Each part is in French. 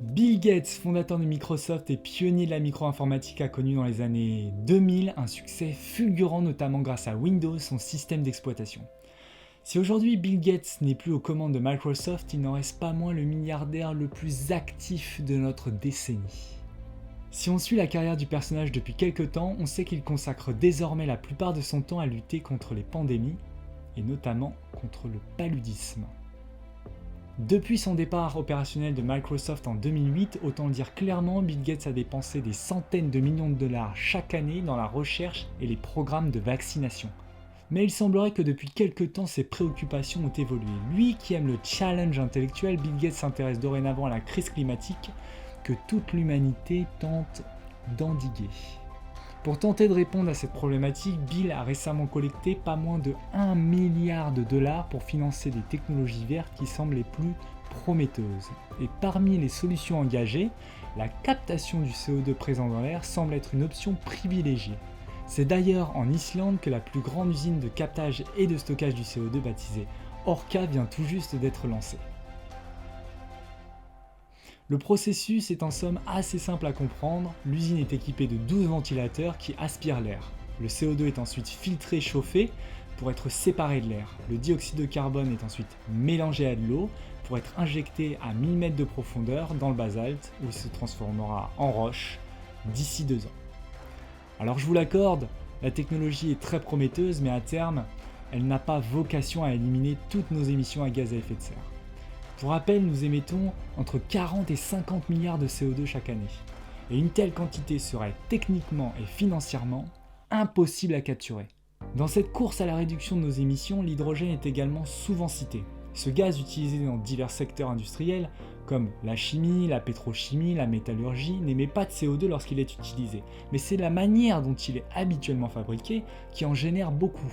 Bill Gates, fondateur de Microsoft et pionnier de la micro-informatique, a connu dans les années 2000 un succès fulgurant notamment grâce à Windows, son système d'exploitation. Si aujourd'hui Bill Gates n'est plus aux commandes de Microsoft, il n'en reste pas moins le milliardaire le plus actif de notre décennie. Si on suit la carrière du personnage depuis quelques temps, on sait qu'il consacre désormais la plupart de son temps à lutter contre les pandémies, et notamment contre le paludisme. Depuis son départ opérationnel de Microsoft en 2008, autant dire clairement, Bill Gates a dépensé des centaines de millions de dollars chaque année dans la recherche et les programmes de vaccination. Mais il semblerait que depuis quelques temps, ses préoccupations ont évolué. Lui qui aime le challenge intellectuel, Bill Gates s'intéresse dorénavant à la crise climatique que toute l'humanité tente d'endiguer. Pour tenter de répondre à cette problématique, Bill a récemment collecté pas moins de 1 milliard de dollars pour financer des technologies vertes qui semblent les plus prometteuses. Et parmi les solutions engagées, la captation du CO2 présent dans l'air semble être une option privilégiée. C'est d'ailleurs en Islande que la plus grande usine de captage et de stockage du CO2 baptisée Orca vient tout juste d'être lancée. Le processus est en somme assez simple à comprendre, l'usine est équipée de 12 ventilateurs qui aspirent l'air. Le CO2 est ensuite filtré, chauffé pour être séparé de l'air. Le dioxyde de carbone est ensuite mélangé à de l'eau pour être injecté à 1000 mètres de profondeur dans le basalte où il se transformera en roche d'ici 2 ans. Alors je vous l'accorde, la technologie est très prometteuse mais à terme, elle n'a pas vocation à éliminer toutes nos émissions à gaz à effet de serre. Pour rappel, nous émettons entre 40 et 50 milliards de CO2 chaque année. Et une telle quantité serait techniquement et financièrement impossible à capturer. Dans cette course à la réduction de nos émissions, l'hydrogène est également souvent cité. Ce gaz utilisé dans divers secteurs industriels, comme la chimie, la pétrochimie, la métallurgie, n'émet pas de CO2 lorsqu'il est utilisé. Mais c'est la manière dont il est habituellement fabriqué qui en génère beaucoup.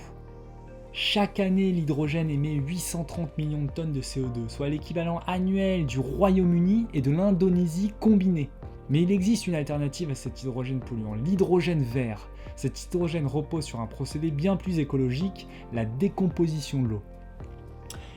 Chaque année, l'hydrogène émet 830 millions de tonnes de CO2, soit l'équivalent annuel du Royaume-Uni et de l'Indonésie combinés. Mais il existe une alternative à cet hydrogène polluant, l'hydrogène vert. Cet hydrogène repose sur un procédé bien plus écologique, la décomposition de l'eau.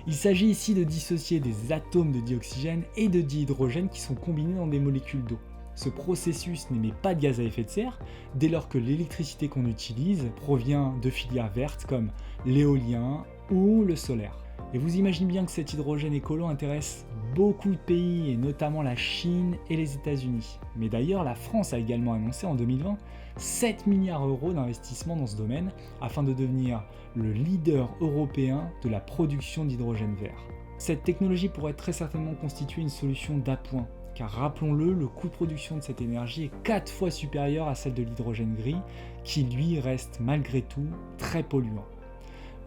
Il s'agit ici de dissocier des atomes de dioxygène et de dihydrogène qui sont combinés dans des molécules d'eau. Ce processus n'émet pas de gaz à effet de serre dès lors que l'électricité qu'on utilise provient de filières vertes comme l'éolien ou le solaire. Et vous imaginez bien que cet hydrogène écolo intéresse beaucoup de pays et notamment la Chine et les États-Unis. Mais d'ailleurs, la France a également annoncé en 2020 7 milliards d'euros d'investissement dans ce domaine afin de devenir le leader européen de la production d'hydrogène vert. Cette technologie pourrait très certainement constituer une solution d'appoint. Car rappelons-le, le coût de production de cette énergie est 4 fois supérieur à celle de l'hydrogène gris, qui lui reste malgré tout très polluant.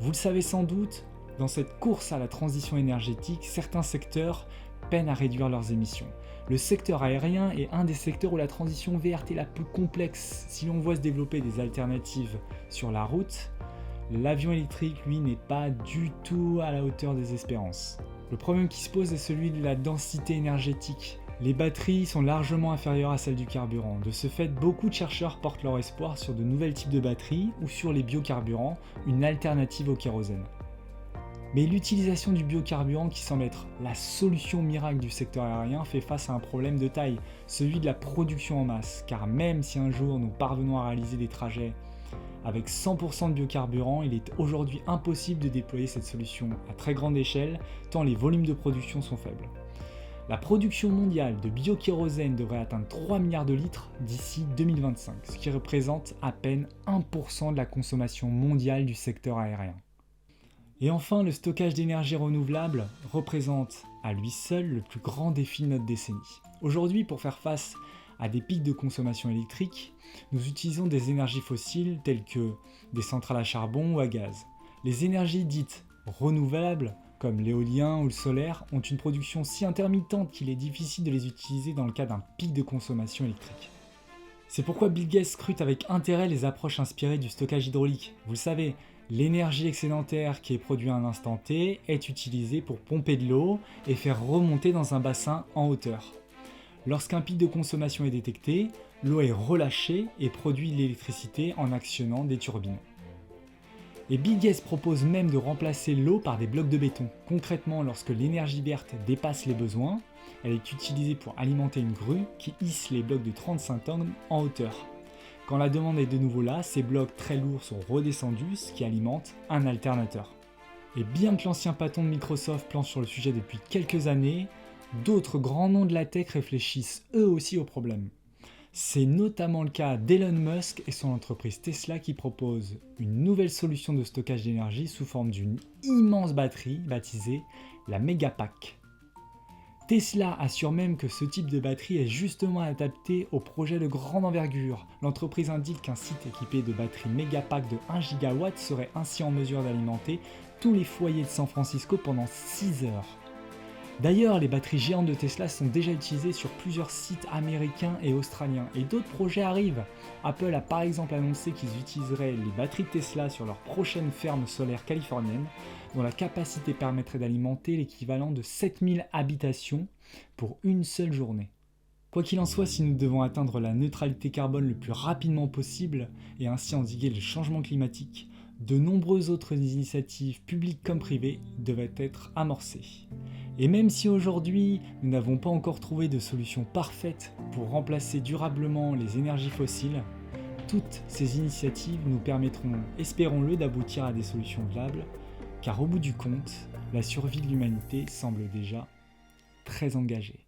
Vous le savez sans doute, dans cette course à la transition énergétique, certains secteurs peinent à réduire leurs émissions. Le secteur aérien est un des secteurs où la transition verte est la plus complexe. Si l'on voit se développer des alternatives sur la route, l'avion électrique, lui, n'est pas du tout à la hauteur des espérances. Le problème qui se pose est celui de la densité énergétique. Les batteries sont largement inférieures à celles du carburant. De ce fait, beaucoup de chercheurs portent leur espoir sur de nouveaux types de batteries ou sur les biocarburants, une alternative au kérosène. Mais l'utilisation du biocarburant, qui semble être la solution miracle du secteur aérien, fait face à un problème de taille, celui de la production en masse. Car même si un jour nous parvenons à réaliser des trajets avec 100% de biocarburant, il est aujourd'hui impossible de déployer cette solution à très grande échelle, tant les volumes de production sont faibles. La production mondiale de biokérosène devrait atteindre 3 milliards de litres d'ici 2025, ce qui représente à peine 1% de la consommation mondiale du secteur aérien. Et enfin, le stockage d'énergie renouvelable représente à lui seul le plus grand défi de notre décennie. Aujourd'hui, pour faire face à des pics de consommation électrique, nous utilisons des énergies fossiles telles que des centrales à charbon ou à gaz. Les énergies dites renouvelables, comme l'éolien ou le solaire, ont une production si intermittente qu'il est difficile de les utiliser dans le cas d'un pic de consommation électrique. C'est pourquoi Bill Gates scrute avec intérêt les approches inspirées du stockage hydraulique. Vous le savez, l'énergie excédentaire qui est produite à un instant T est utilisée pour pomper de l'eau et faire remonter dans un bassin en hauteur. Lorsqu'un pic de consommation est détecté, l'eau est relâchée et produit de l'électricité en actionnant des turbines. Et Bill Gates propose même de remplacer l'eau par des blocs de béton. Concrètement, lorsque l'énergie verte dépasse les besoins, elle est utilisée pour alimenter une grue qui hisse les blocs de 35 tonnes en hauteur. Quand la demande est de nouveau là, ces blocs très lourds sont redescendus, ce qui alimente un alternateur. Et bien que l'ancien patron de Microsoft planche sur le sujet depuis quelques années, d'autres grands noms de la tech réfléchissent eux aussi au problème. C'est notamment le cas d'Elon Musk et son entreprise Tesla qui propose une nouvelle solution de stockage d'énergie sous forme d'une immense batterie baptisée la Megapack. Tesla assure même que ce type de batterie est justement adapté aux projets de grande envergure. L'entreprise indique qu'un site équipé de batteries Megapack de 1 GW serait ainsi en mesure d'alimenter tous les foyers de San Francisco pendant 6 heures. D'ailleurs, les batteries géantes de Tesla sont déjà utilisées sur plusieurs sites américains et australiens, et d'autres projets arrivent. Apple a par exemple annoncé qu'ils utiliseraient les batteries Tesla sur leur prochaine ferme solaire californienne, dont la capacité permettrait d'alimenter l'équivalent de 7000 habitations pour une seule journée. Quoi qu'il en soit, si nous devons atteindre la neutralité carbone le plus rapidement possible, et ainsi endiguer le changement climatique, de nombreuses autres initiatives publiques comme privées devaient être amorcées. Et même si aujourd'hui, nous n'avons pas encore trouvé de solution parfaite pour remplacer durablement les énergies fossiles, toutes ces initiatives nous permettront, espérons-le, d'aboutir à des solutions viables, car au bout du compte, la survie de l'humanité semble déjà très engagée.